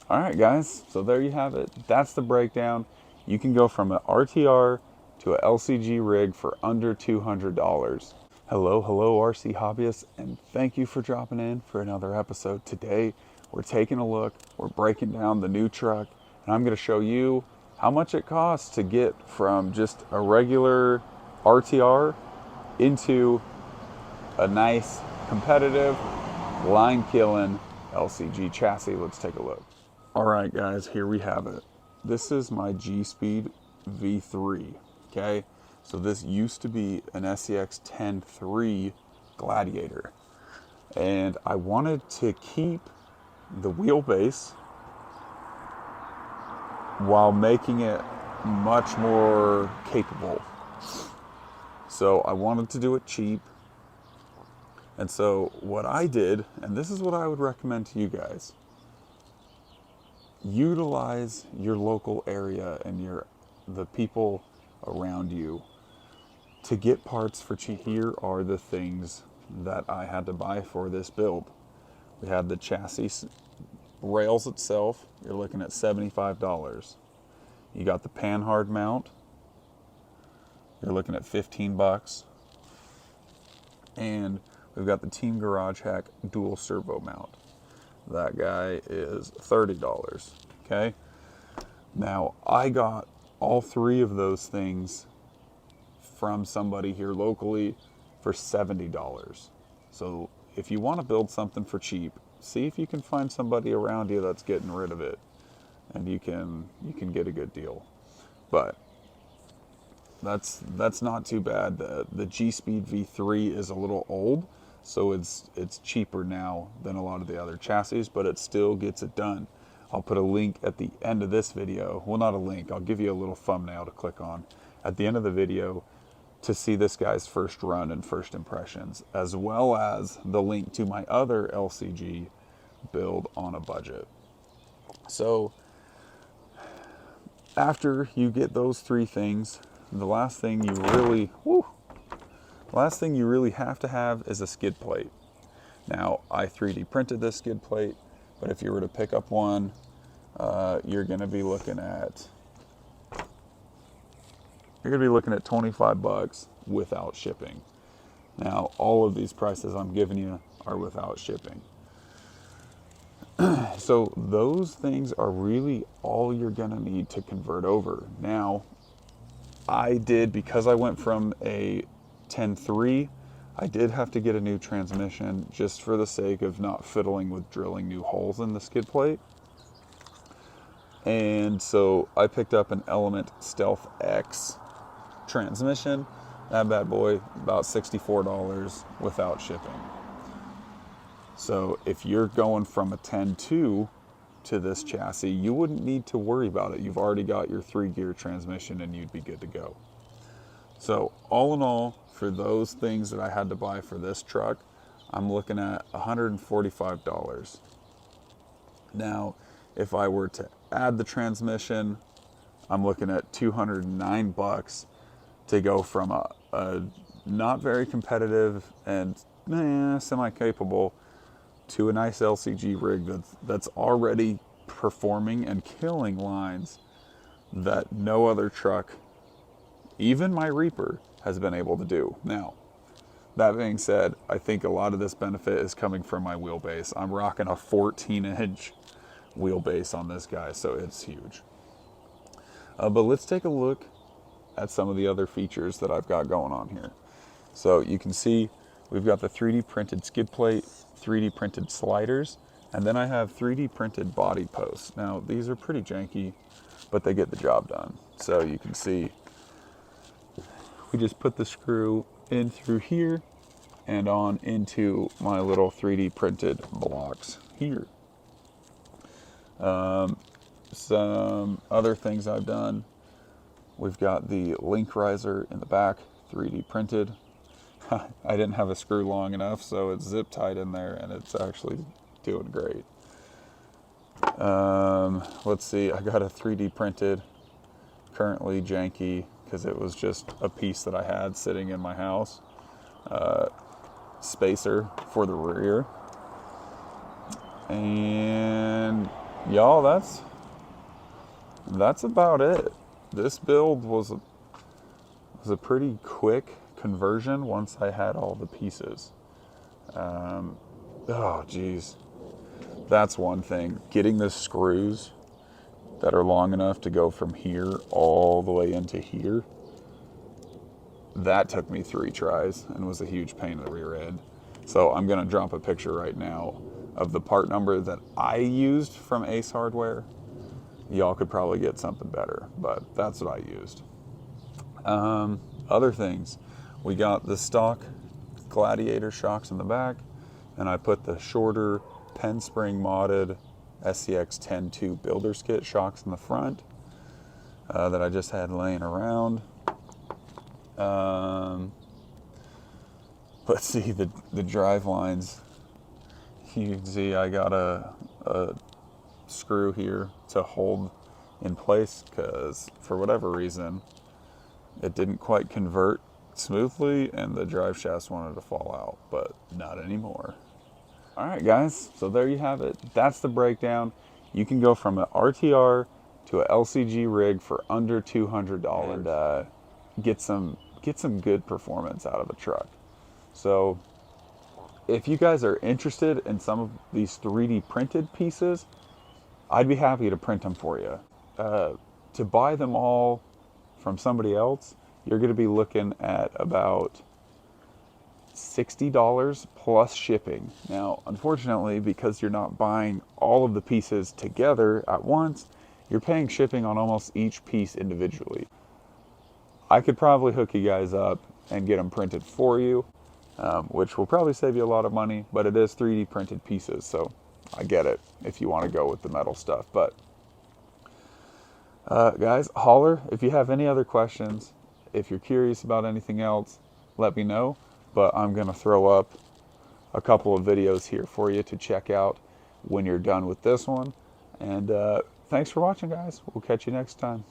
All right, guys, so there you have it. That's the breakdown. You can go from an RTR to a LCG rig for under $200. Hello, hello, RC hobbyists, and thank you for dropping in for another episode. Today, we're taking a look, we're breaking down the new truck, and I'm going to show you how much it costs to get from just a regular RTR into a nice, competitive, line-killing LCG chassis. Let's take a look. All right, guys, here we have it. This is my G-Speed V3, okay? So this used to be an SCX10iii Gladiator. And I wanted to keep the wheelbase while making it much more capable. So I wanted to do it cheap. And so what I did, and this is what I would recommend to you guys, utilize your local area and the people around you to get parts for cheap. Here are the things that I had to buy for this build. We had the chassis rails itself, you're looking at $75. You got the panhard mount, you're looking at 15 bucks. And we've got the Team Garage Hack dual servo mount. That guy is $30, okay? Now, I got all three of those things from somebody here locally for $70. So if you want to build something for cheap, see if you can find somebody around you that's getting rid of it, and you can get a good deal. But that's not too bad. The G-Speed V3 is a little old, so it's cheaper now than a lot of the other chassis, but it still gets it done. I'll put a link at the end of this video. Well, not a link, I'll give you a little thumbnail to click on at the end of the video to see this guy's first run and first impressions, as well as the link to my other LCG build on a budget. So after you get those three things, the last thing you really have to have is a skid plate. Now, I 3D printed this skid plate, but if you were to pick up one, you're going to be looking at 25 bucks without shipping. Now, all of these prices I'm giving you are without shipping. So those things are really all you're going to need to convert over. Now, because I went from a 10.3, I did have to get a new transmission just for the sake of not fiddling with drilling new holes in the skid plate. And so I picked up an Element Stealth X transmission. That bad boy, about $64 without shipping. So if you're going from a 10.2 to this chassis, you wouldn't need to worry about it. You've already got your 3-gear transmission and you'd be good to go. So all in all, for those things that I had to buy for this truck, I'm looking at $145. Now, if I were to add the transmission, I'm looking at 209 bucks to go from a not very competitive and semi-capable to a nice LCG rig that's already performing and killing lines that no other truck, even my Reaper, has been able to do. Now, that being said, I think a lot of this benefit is coming from my wheelbase. I'm rocking a 14-inch wheelbase on this guy, so it's huge. But let's take a look at some of the other features that I've got going on here. So you can see we've got the 3D printed skid plate, 3D printed sliders, and then I have 3D printed body posts. Now, these are pretty janky, but they get the job done. So you can see we just put the screw in through here and on into my little 3D printed blocks here. Some other things I've done, we've got the link riser in the back, 3D printed. I didn't have a screw long enough, so it's zip tied in there and it's actually doing great. Let's see, I got a 3D printed, currently janky because it was just a piece that I had sitting in my house, spacer for the rear. And y'all, that's about it. This build was a pretty quick conversion once I had all the pieces. Oh geez, that's one thing. Getting the screws that are long enough to go from here all the way into here, that took me 3 tries and was a huge pain in the rear end. So I'm gonna drop a picture right now of the part number that I used from Ace Hardware. Y'all could probably get something better, but that's what I used. Other things, we got the stock Gladiator shocks in the back, and I put the shorter pen spring modded SCX10iii Builder Skid shocks in the front that I just had laying around. Let's see the drive lines. You can see I got a screw here to hold in place because for whatever reason it didn't quite convert smoothly and the drive shafts wanted to fall out, but not anymore. All right guys, so there you have it. That's the breakdown. You can go from an RTR to a LCG rig for under $200 and get some good performance out of a truck. So if you guys are interested in some of these 3D printed pieces, I'd be happy to print them for you. To buy them all from somebody else, you're going to be looking at about $60 plus shipping. Now, unfortunately, because you're not buying all of the pieces together at once, you're paying shipping on almost each piece individually. I could probably hook you guys up and get them printed for you, which will probably save you a lot of money, but it is 3D printed pieces, so I get it if you want to go with the metal stuff. But guys, holler if you have any other questions. If you're curious about anything else, let me know. But I'm going to throw up a couple of videos here for you to check out when you're done with this one. And thanks for watching, guys. We'll catch you next time.